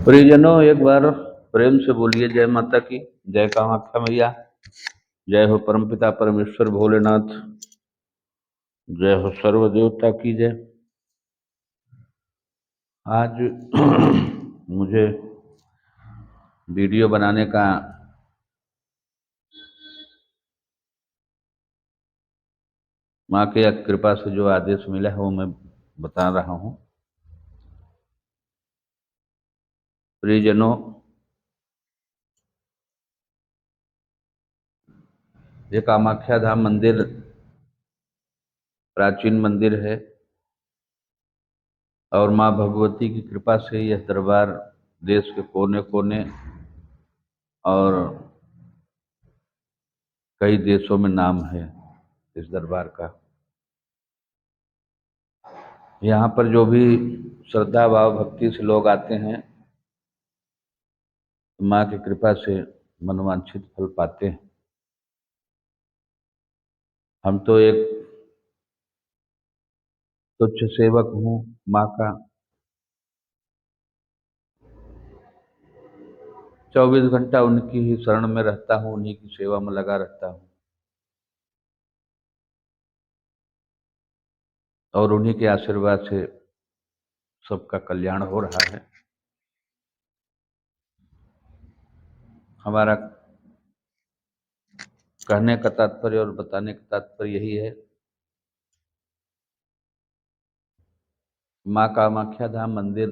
परिजनों एक बार प्रेम से बोलिए जय माता की। जय कामाख्या मैया। जय हो परमपिता परमेश्वर भोलेनाथ। जय हो सर्व देवता की जय। आज मुझे वीडियो बनाने का माँ के कृपा से जो आदेश मिला है वो मैं बता रहा हूँ। परिजनों, ये कामाख्या धाम मंदिर प्राचीन मंदिर है और माँ भगवती की कृपा से यह दरबार देश के कोने कोने और कई देशों में नाम है इस दरबार का। यहाँ पर जो भी श्रद्धा भाव भक्ति से लोग आते हैं, माँ की कृपा से मनवांछित फल पाते हैं। हम तो एक तुच्छ सेवक हूँ माँ का। 24 घंटा उनकी ही शरण में रहता हूँ, उन्हीं की सेवा में लगा रहता हूँ और उन्हीं के आशीर्वाद से सबका कल्याण हो रहा है। हमारा कहने का तात्पर्य और बताने का तात्पर्य यही है, माँ कामाख्या धाम मंदिर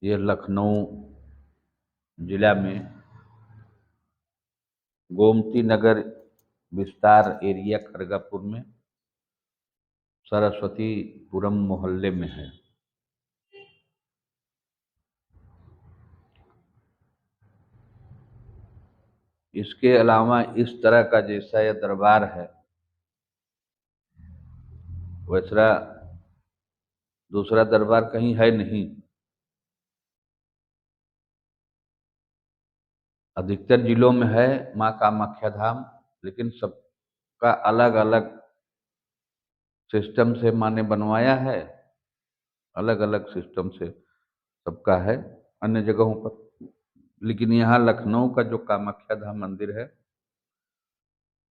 ये लखनऊ जिला में गोमती नगर विस्तार एरिया खड़गापुर में सरस्वतीपुरम मोहल्ले में है। इसके अलावा इस तरह का जैसा यह दरबार है वैसा दूसरा दरबार कहीं है नहीं। अधिकतर जिलों में है माँ कामाख्या धाम, लेकिन सबका अलग अलग सिस्टम से माँ ने बनवाया है, अलग अलग सिस्टम से सबका है अन्य जगहों पर। लेकिन यहाँ लखनऊ का जो कामाख्या धाम मंदिर है,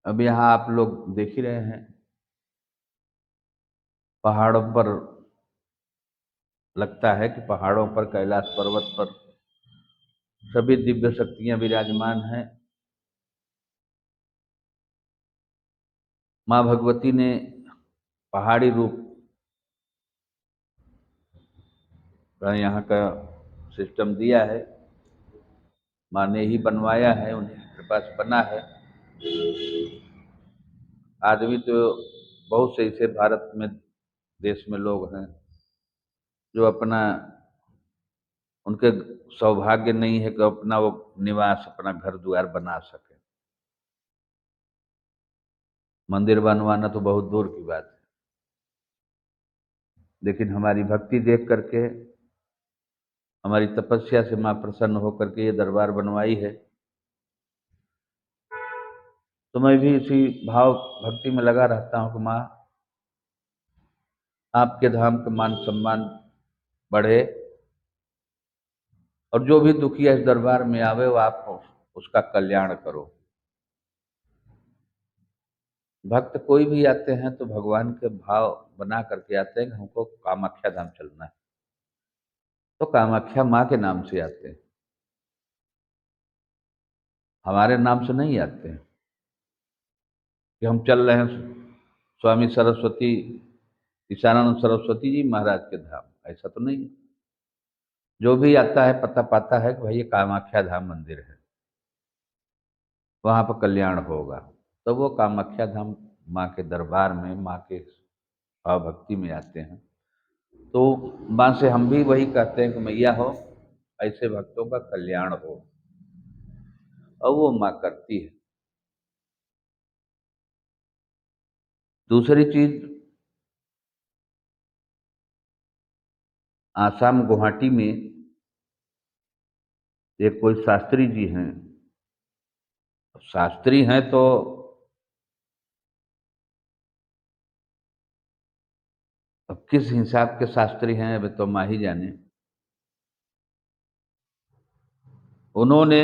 अब यहाँ आप लोग देख ही रहे हैं, पहाड़ों पर लगता है कि पहाड़ों पर कैलाश पर्वत पर सभी दिव्य शक्तियां विराजमान हैं। माँ भगवती ने पहाड़ी रूप का यहाँ का सिस्टम दिया है, माँ ने ही बनवाया है, उन्हीं की कृपा से बना है। आदमी तो बहुत से ऐसे भारत में देश में लोग हैं जो अपना उनके सौभाग्य नहीं है कि अपना वो निवास अपना घर द्वार बना सके। मंदिर बनवाना तो बहुत दूर की बात है, लेकिन हमारी भक्ति देख करके, हमारी तपस्या से माँ प्रसन्न होकर के ये दरबार बनवाई है। तो मैं भी इसी भाव भक्ति में लगा रहता हूँ कि माँ आपके धाम का मान सम्मान बढ़े और जो भी दुखिया इस दरबार में आवे वो आप उसका कल्याण करो। भक्त कोई भी आते हैं तो भगवान के भाव बना करके आते हैं कि हमको कामाख्या धाम चलना है, तो कामाख्या माँ के नाम से आते हैं, हमारे नाम से नहीं आते हैं कि हम चल रहे हैं स्वामी सरस्वती ईशानानंद सरस्वती जी महाराज के धाम। ऐसा तो नहीं है। जो भी आता है पता पाता है कि भाई ये कामाख्या धाम मंदिर है, वहाँ पर कल्याण होगा। तो वो कामाख्या धाम माँ के दरबार में माँ के भाव भक्ति में आते हैं। तो माँ से हम भी वही कहते हैं कि मैया हो ऐसे भक्तों का कल्याण हो, और वो माँ करती है। दूसरी चीज, आसाम गुवाहाटी में एक कोई शास्त्री जी हैं। शास्त्री हैं तो अब किस हिसाब के शास्त्री हैं अब तो माँ ही जाने। उन्होंने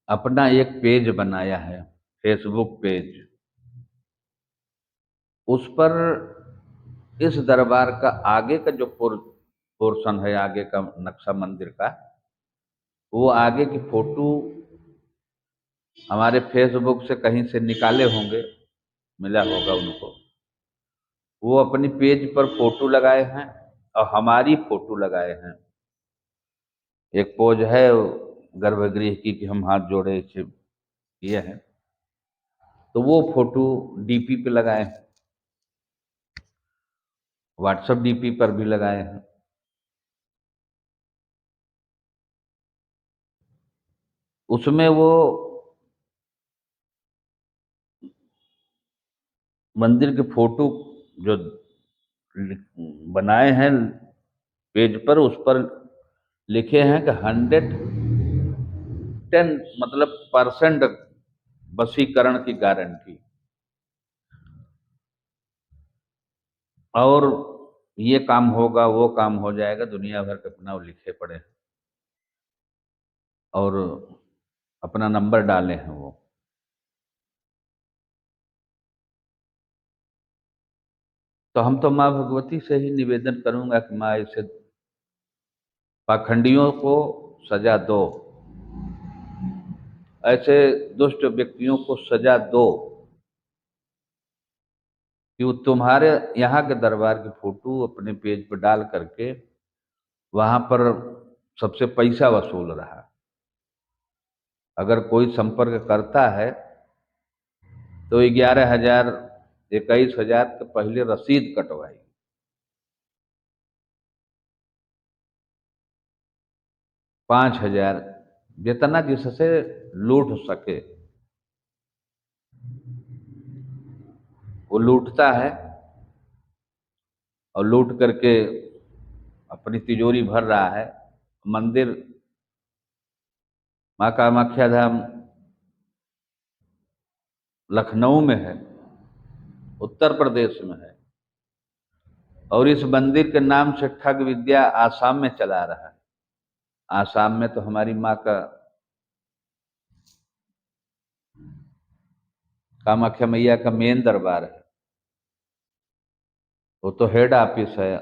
अपना एक पेज बनाया है, फेसबुक पेज। उस पर इस दरबार का आगे का जो पोर्शन है, आगे का नक्शा मंदिर का, वो आगे की फोटो हमारे फेसबुक से कहीं से निकाले होंगे, मिला होगा उनको। वो अपनी पेज पर फोटो लगाए हैं और हमारी फोटो लगाए हैं। एक पोज है गर्भगृह की कि हम हाथ जोड़े ये है, तो वो फोटो डीपी पे लगाए हैं, व्हाट्सएप डीपी पर भी लगाए हैं। उसमें वो मंदिर के फोटो जो बनाए हैं पेज पर, उस पर लिखे हैं कि 110 मतलब परसेंट वशीकरण की गारंटी। और ये काम होगा, वो काम हो जाएगा, दुनिया भर के अपना वो लिखे पड़े हैं और अपना नंबर डाले हैं वो। तो हम तो माँ भगवती से ही निवेदन करूंगा कि माँ ऐसे पाखंडियों को सजा दो, ऐसे दुष्ट व्यक्तियों को सजा दो कि वो तुम्हारे यहाँ के दरबार की फोटो अपने पेज पर डाल करके वहां पर सबसे पैसा वसूल रहा। अगर कोई संपर्क करता है तो 11,000 21,000 के पहले रसीद कटवाई, 5,000, जितना जिससे लूट सके वो लूटता है और लूट करके अपनी तिजोरी भर रहा है। मंदिर माँ कामाख्या धाम लखनऊ में है, उत्तर प्रदेश में है, और इस मंदिर के नाम से ठग विद्या आसाम में चला रहा है। आसाम में तो हमारी माँ का कामाख्या मैया का मेन दरबार है, वो तो हेड ऑफिस है।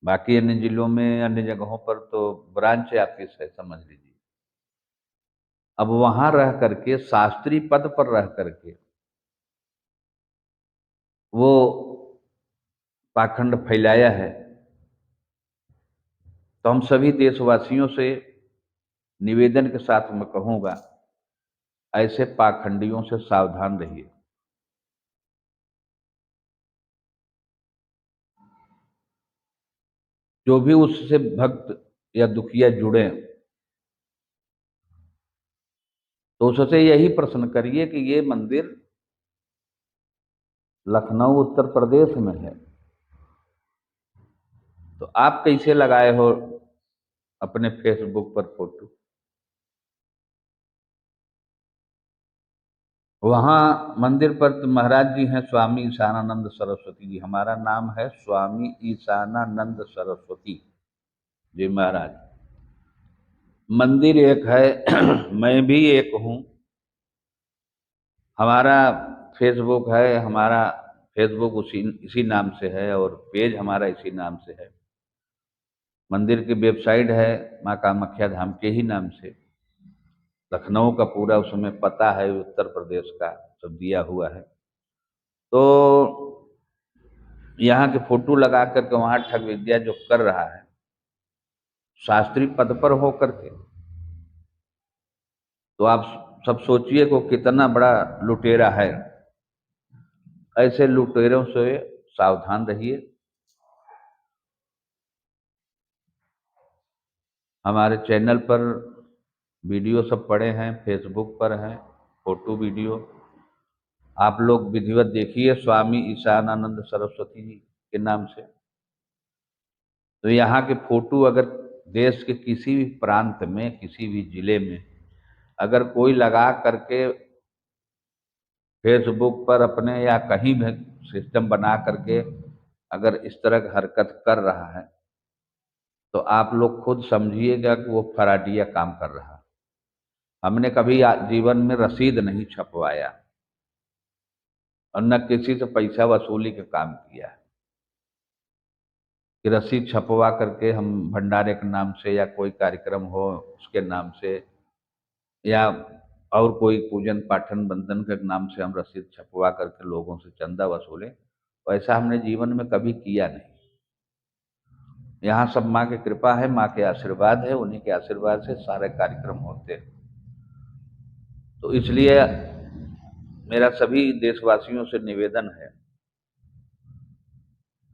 बाकी अन्य जिलों में, अन्य जगहों पर तो ब्रांच ऑफिस है, समझ लीजिए। अब वहां रह करके, शास्त्री पद पर रह करके वो पाखंड फैलाया है। तो हम सभी देशवासियों से निवेदन के साथ मैं कहूंगा, ऐसे पाखंडियों से सावधान रहिए। जो भी उससे भक्त या दुखिया जुड़े, तो उससे यही प्रश्न करिए कि ये मंदिर लखनऊ उत्तर प्रदेश में है, तो आप कैसे लगाए हो अपने फेसबुक पर फोटो। वहाँ मंदिर पर तो महाराज जी हैं स्वामी ईशानानंद सरस्वती जी, हमारा नाम है स्वामी ईशानानंद सरस्वती जी महाराज। मंदिर एक है मैं भी एक हूँ। हमारा फेसबुक है, हमारा फेसबुक उसी इसी नाम से है और पेज हमारा इसी नाम से है। मंदिर की वेबसाइट है माँ कामाख्या धाम के ही नाम से। लखनऊ का पूरा उसमें पता है, उत्तर प्रदेश का सब दिया हुआ है। तो यहाँ के फोटो लगा करके वहाँ ठग विद्या जो कर रहा है शास्त्री पद पर होकर के, तो आप सब सोचिए को कितना बड़ा लुटेरा है। ऐसे लुटेरों से सावधान रहिए। हमारे चैनल पर वीडियो सब पड़े हैं, फेसबुक पर हैं फोटो वीडियो। आप लोग विधिवत देखिए स्वामी ईशानानंद सरस्वती जी के नाम से। तो यहाँ के फोटो अगर देश के किसी भी प्रांत में, किसी भी जिले में अगर कोई लगा करके फेसबुक पर अपने या कहीं भी सिस्टम बना करके अगर इस तरह की हरकत कर रहा है, तो आप लोग खुद समझिएगा कि वो फराडिया काम कर रहा है। हमने कभी जीवन में रसीद नहीं छपवाया और न किसी से पैसा वसूली का काम किया है कि रसीद छपवा करके हम भंडारे के नाम से या कोई कार्यक्रम हो उसके नाम से या और कोई पूजन पाठन बंधन के नाम से हम रसीद छपवा करके लोगों से चंदा वसूलें, तो ऐसा हमने जीवन में कभी किया नहीं। यहाँ सब माँ की कृपा है, माँ के आशीर्वाद है, उन्हीं के आशीर्वाद से सारे कार्यक्रम होते हैं। तो इसलिए मेरा सभी देशवासियों से निवेदन है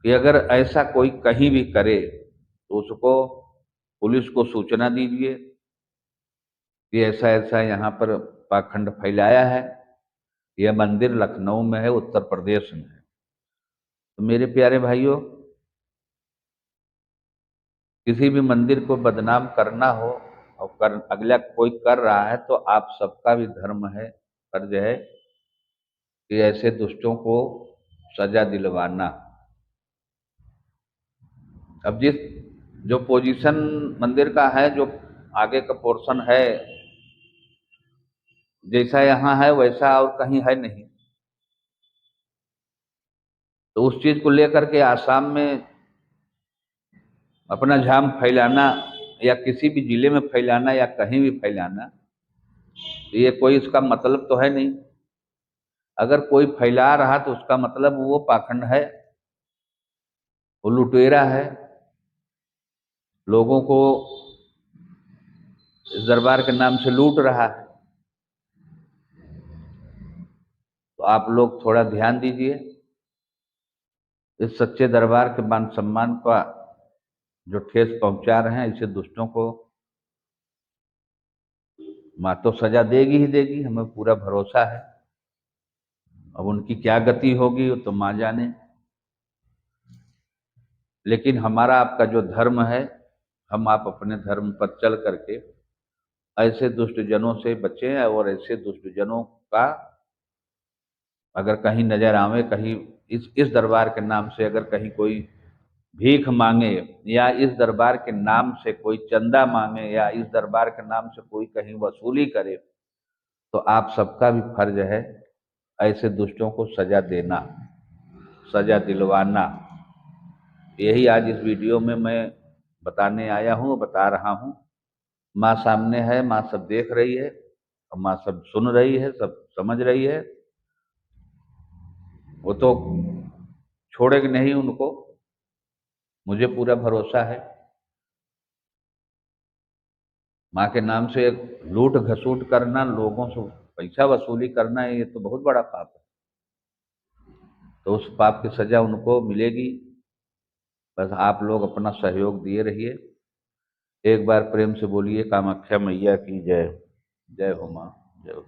कि अगर ऐसा कोई कहीं भी करे तो उसको पुलिस को सूचना दीजिए कि ऐसा ऐसा यहाँ पर पाखंड फैलाया है। यह मंदिर लखनऊ में है, उत्तर प्रदेश में है। तो मेरे प्यारे भाइयों, किसी भी मंदिर को बदनाम करना हो और अगला कोई कर रहा है, तो आप सबका भी धर्म है, फर्ज है कि ऐसे दुष्टों को सजा दिलवाना। अब जो पोजीशन मंदिर का है, जो आगे का पोर्शन है, जैसा यहाँ है वैसा और कहीं है नहीं। तो उस चीज को लेकर के आसाम में अपना झाम फैलाना या किसी भी जिले में फैलाना या कहीं भी फैलाना, ये कोई इसका मतलब तो है नहीं। अगर कोई फैला रहा तो उसका मतलब वो पाखंड है, वो लुटेरा है, लोगों को इस दरबार के नाम से लूट रहा है। तो आप लोग थोड़ा ध्यान दीजिए, इस सच्चे दरबार के मान सम्मान का जो ठेस पहुंचा रहे हैं, इसे दुष्टों को माँ तो सजा देगी ही देगी, हमें पूरा भरोसा है। अब उनकी क्या गति होगी वो तो माँ जाने। लेकिन हमारा आपका जो धर्म है, हम आप अपने धर्म पर चल करके ऐसे दुष्ट जनों से बचें और ऐसे दुष्ट जनों का अगर कहीं नजर आवे, कहीं इस दरबार के नाम से अगर कहीं कोई भीख मांगे या इस दरबार के नाम से कोई चंदा मांगे या इस दरबार के नाम से कोई कहीं वसूली करे, तो आप सबका भी फर्ज है ऐसे दुष्टों को सजा देना, सजा दिलवाना। यही आज इस वीडियो में मैं बताने आया हूँ, बता रहा हूँ। माँ सामने है, माँ सब देख रही है और माँ सब सुन रही है, सब समझ रही है। वो तो छोड़ेगी नहीं उनको, मुझे पूरा भरोसा है। माँ के नाम से लूट घसूट करना, लोगों से पैसा वसूली करना, ये तो बहुत बड़ा पाप है। तो उस पाप की सजा उनको मिलेगी। बस आप लोग अपना सहयोग दिए रहिए। एक बार प्रेम से बोलिए कामाख्या मैया की जय। जय हो माँ, जय हो।